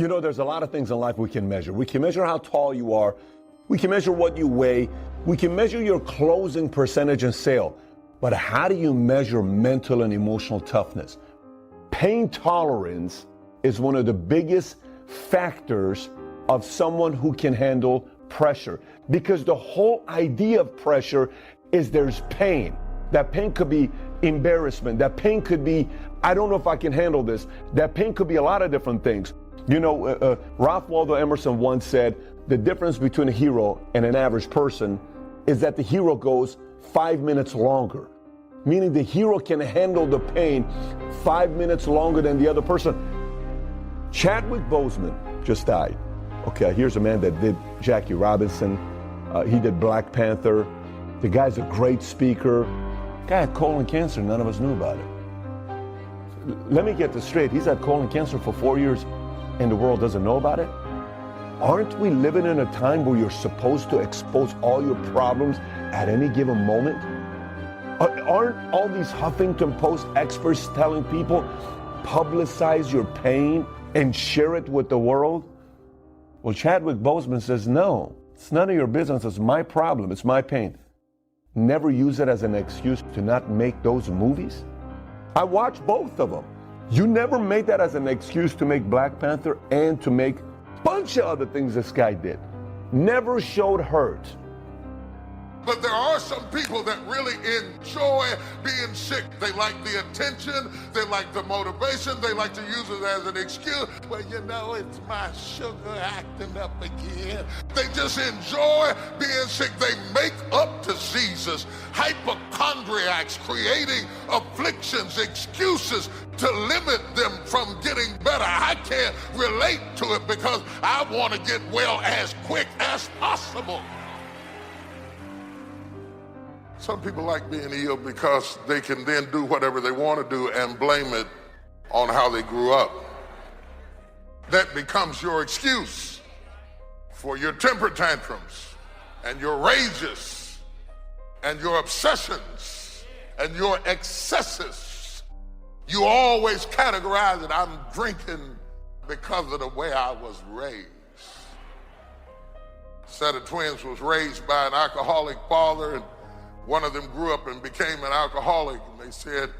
You know, there's a lot of things in life we can measure. We can measure how tall you are. We can measure what you weigh. We can measure your closing percentage in sale. But how do you measure mental and emotional toughness? Pain tolerance is one of the biggest factors of someone who can handle pressure. Because the whole idea of pressure is there's pain. That pain could be embarrassment. That pain could be, I don't know if I can handle this. That pain could be a lot of different things. You know, Ralph Waldo Emerson once said, the difference between a hero and an average person is that the hero goes 5 minutes longer. Meaning the hero can handle the pain 5 minutes longer than the other person. Chadwick Boseman just died. Okay, here's a man that did Jackie Robinson. He did Black Panther. The guy's a great speaker. Guy had colon cancer, none of us knew about it. Let me get this straight. He's had colon cancer for 4 years and the world doesn't know about it? Aren't we living in a time where you're supposed to expose all your problems at any given moment? Aren't all these Huffington Post experts telling people, publicize your pain and share it with the world? Well, Chadwick Boseman says, no, it's none of your business. It's my problem. It's my pain. Never use it as an excuse to not make those movies. I watched both of them. You never made that as an excuse to make Black Panther and to make a bunch of other things this guy did. Never showed hurt. But there are some people that really enjoy being sick. They like the attention, they like the motivation, they like to use it as an excuse. Well, you know, it's my sugar acting up again. They just enjoy being sick. They make up diseases, hypochondriacs, creating afflictions, excuses to limit them from getting better. I can't relate to it because I want to get well as quick as possible. Some people like being ill because they can then do whatever they want to do and blame it on how they grew up. That becomes your excuse for your temper tantrums and your rages and your obsessions and your excesses. You always categorize it, I'm drinking because of the way I was raised. A set of twins was raised by an alcoholic father, and one of them grew up and became an alcoholic, and they said,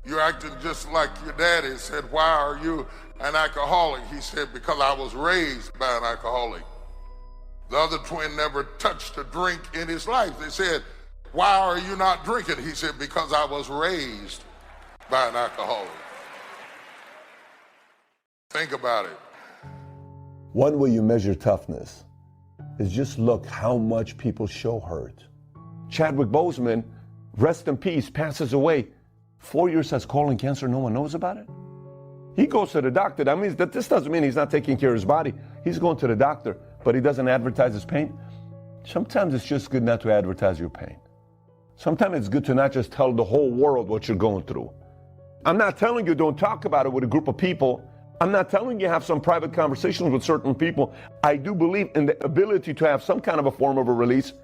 you're acting just like your daddy. He said, why are you an alcoholic? He said, because I was raised by an alcoholic. The other twin never touched a drink in his life. They said, why are you not drinking? He said, because I was raised by an alcoholic. Think about it. One way you measure toughness is just look how much people show hurt. Chadwick Boseman, rest in peace, passes away. 4 years has colon cancer, no one knows about it? He goes to the doctor. That means that this doesn't mean he's not taking care of his body. He's going to the doctor, but he doesn't advertise his pain. Sometimes it's just good not to advertise your pain. Sometimes it's good to not just tell the whole world what you're going through. I'm not telling you don't talk about it with a group of people. I'm not telling you have some private conversations with certain people. I do believe in the ability to have some kind of a form of a release.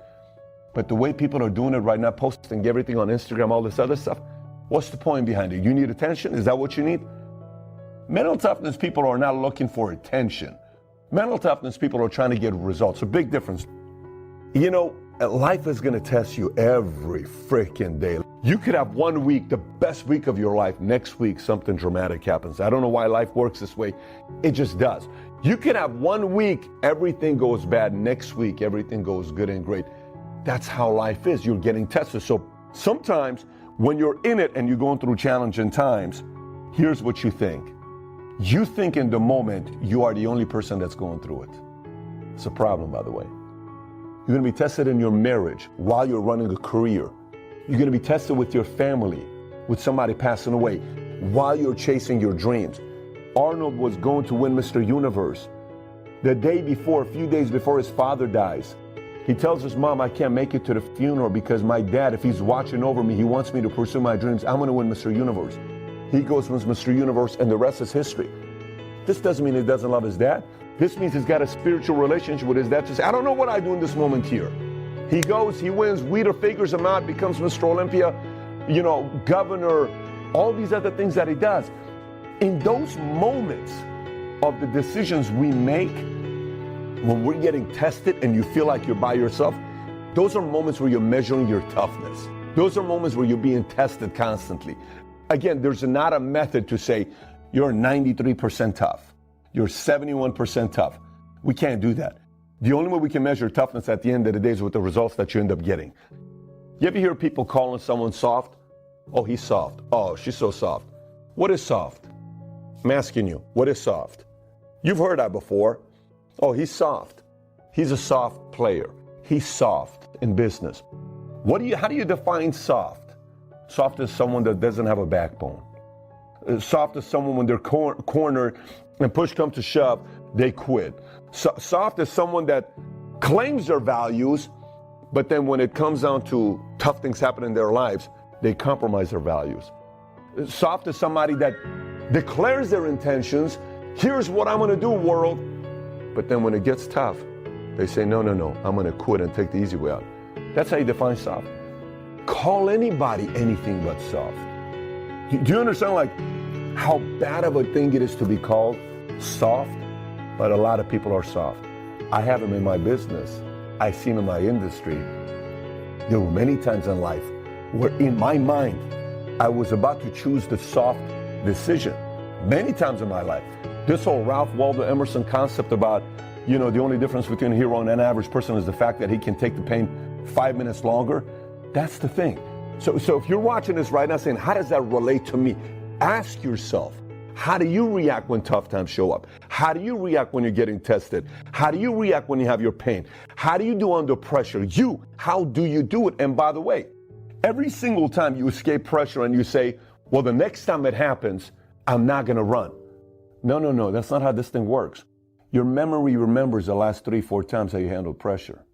But the way people are doing it right now, posting everything on Instagram, all this other stuff, what's the point behind it? You need attention? Is that what you need? Mental toughness people are not looking for attention. Mental toughness people are trying to get results. A big difference. You know, life is going to test you every freaking day. You could have 1 week, the best week of your life. Next week, something dramatic happens. I don't know why life works this way. It just does. You can have 1 week, everything goes bad. Next week, everything goes good and great. That's how life is. You're getting tested. So sometimes when you're in it and you're going through challenging times, here's what you think. You think in the moment you are the only person that's going through it. It's a problem, by the way. You're going to be tested in your marriage while you're running a career. You're going to be tested with your family, with somebody passing away, while you're chasing your dreams. Arnold was going to win Mr. Universe. The day before, a few days before his father dies, he tells his mom, I can't make it to the funeral because my dad, if he's watching over me, he wants me to pursue my dreams. I'm going to win Mr. Universe. He goes wins Mr. Universe, and the rest is history. This doesn't mean he doesn't love his dad. This means he's got a spiritual relationship with his dad to say, I don't know what I do in this moment here. He goes, he wins, Weeder figures him out, becomes Mr. Olympia, you know, governor, all these other things that he does. In those moments of the decisions we make when we're getting tested and you feel like you're by yourself, those are moments where you're measuring your toughness. Those are moments where you're being tested constantly. Again, there's not a method to say you're 93% tough, you're 71% tough. We can't do that. The only way we can measure toughness at the end of the day is with the results that you end up getting. You ever hear people calling someone soft? Oh, he's soft. Oh, she's so soft. What is soft? I'm asking you, what is soft? You've heard that before. Oh, he's soft. He's a soft player. He's soft in business. How do you define soft? Soft is someone that doesn't have a backbone. Soft is someone when they're cornered and push comes to shove, they quit. Soft is someone that claims their values, but then when it comes down to tough things happen in their lives, they compromise their values. Soft is somebody that declares their intentions. Here's what I'm going to do, world. But then when it gets tough, they say, no, I'm going to quit and take the easy way out. That's how you define soft. Call anybody anything but soft. Do you understand how bad of a thing it is to be called soft? But a lot of people are soft. I have them in my business. I see them in my industry. There were many times in life where in my mind, I was about to choose the soft decision. Many times in my life. This whole Ralph Waldo Emerson concept about, the only difference between a hero and an average person is the fact that he can take the pain 5 minutes longer. That's the thing. So if you're watching this right now saying, how does that relate to me? Ask yourself, how do you react when tough times show up? How do you react when you're getting tested? How do you react when you have your pain? How do you do under pressure? How do you do it? And by the way, every single time you escape pressure and you say, well, the next time it happens, I'm not going to run. No, that's not how this thing works. Your memory remembers the last 3-4 times how you handled pressure.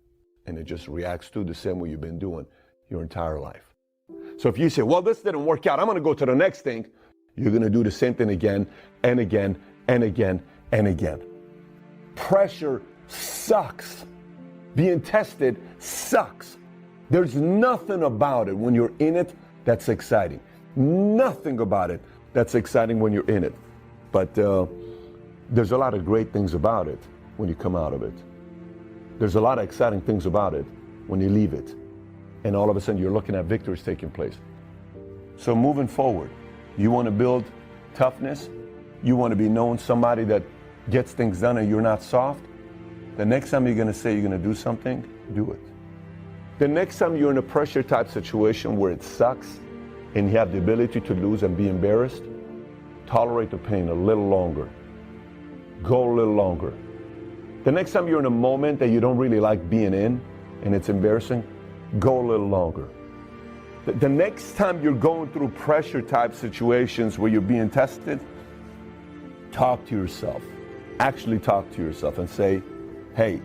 And it just reacts to the same way you've been doing your entire life. So if you say, well, this didn't work out, I'm going to go to the next thing, you're going to do the same thing again and again and again and again. Pressure sucks. Being tested sucks. There's nothing about it when you're in it that's exciting. Nothing about it that's exciting when you're in it. But there's a lot of great things about it when you come out of it. There's a lot of exciting things about it when you leave it. And all of a sudden you're looking at victories taking place. So moving forward, you want to build toughness? You want to be known somebody that gets things done and you're not soft? The next time you're going to say you're going to do something, do it. The next time you're in a pressure type situation where it sucks and you have the ability to lose and be embarrassed, tolerate the pain a little longer. Go a little longer. The next time you're in a moment that you don't really like being in and it's embarrassing, go a little longer. The next time you're going through pressure type situations where you're being tested, talk to yourself. Actually talk to yourself and say, hey,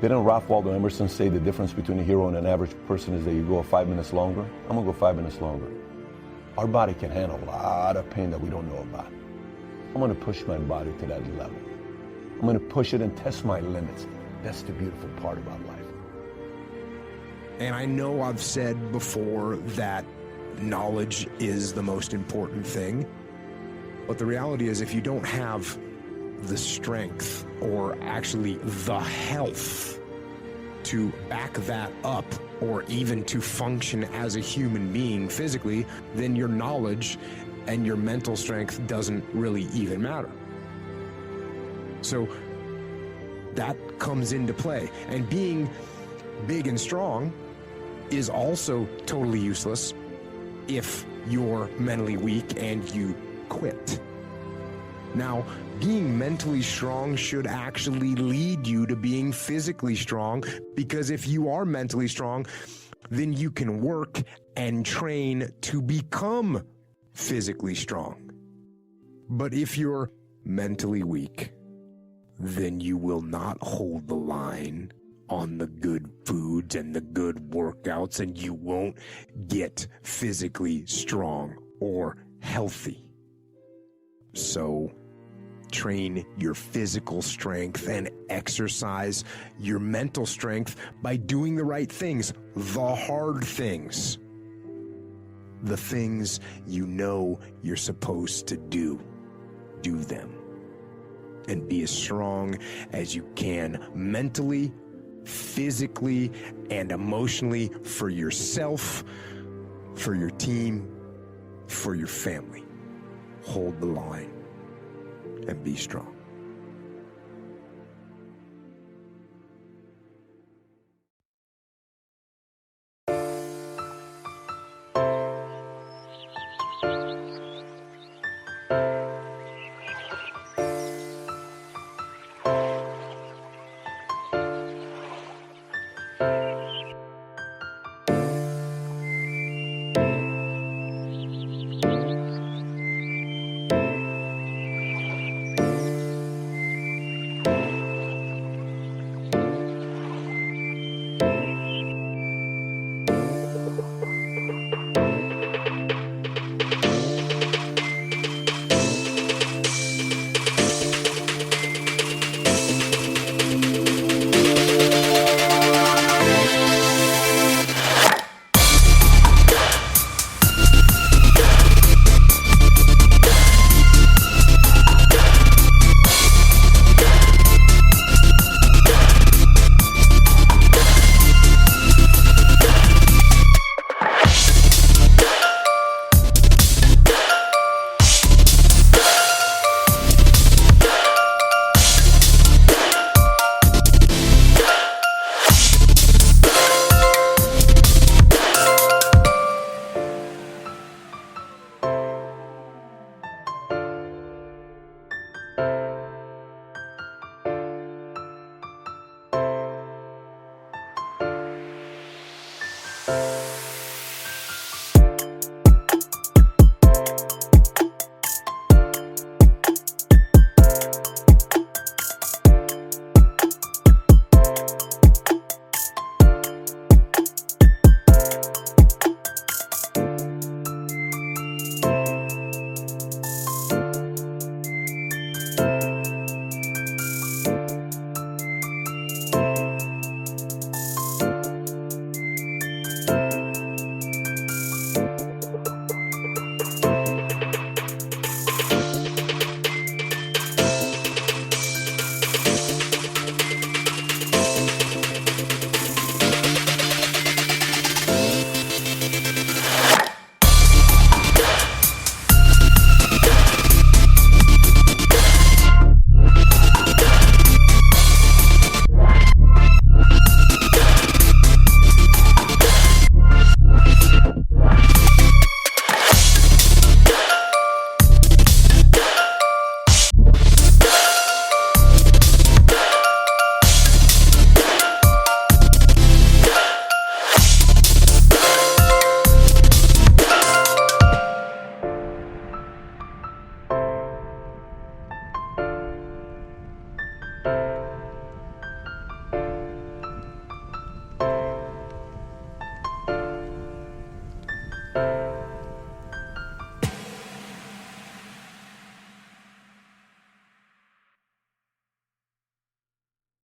didn't Ralph Waldo Emerson say the difference between a hero and an average person is that you go 5 minutes longer? I'm going to go 5 minutes longer. Our body can handle a lot of pain that we don't know about. I'm going to push my body to that level. I'm going to push it and test my limits. That's the beautiful part about life. And I know I've said before that knowledge is the most important thing, but the reality is if you don't have the strength or actually the health to back that up or even to function as a human being physically, then your knowledge and your mental strength doesn't really even matter. So that comes into play. And being big and strong is also totally useless if you're mentally weak and you quit. Now, being mentally strong should actually lead you to being physically strong, because if you are mentally strong, then you can work and train to become physically strong. But if you're mentally weak, then you will not hold the line on the good foods and the good workouts, and you won't get physically strong or healthy. So train your physical strength and exercise your mental strength by doing the right things, the hard things, the things you know you're supposed to do. Do them. and be as strong as you can mentally, physically, and emotionally for yourself, for your team, for your family. Hold the line and be strong.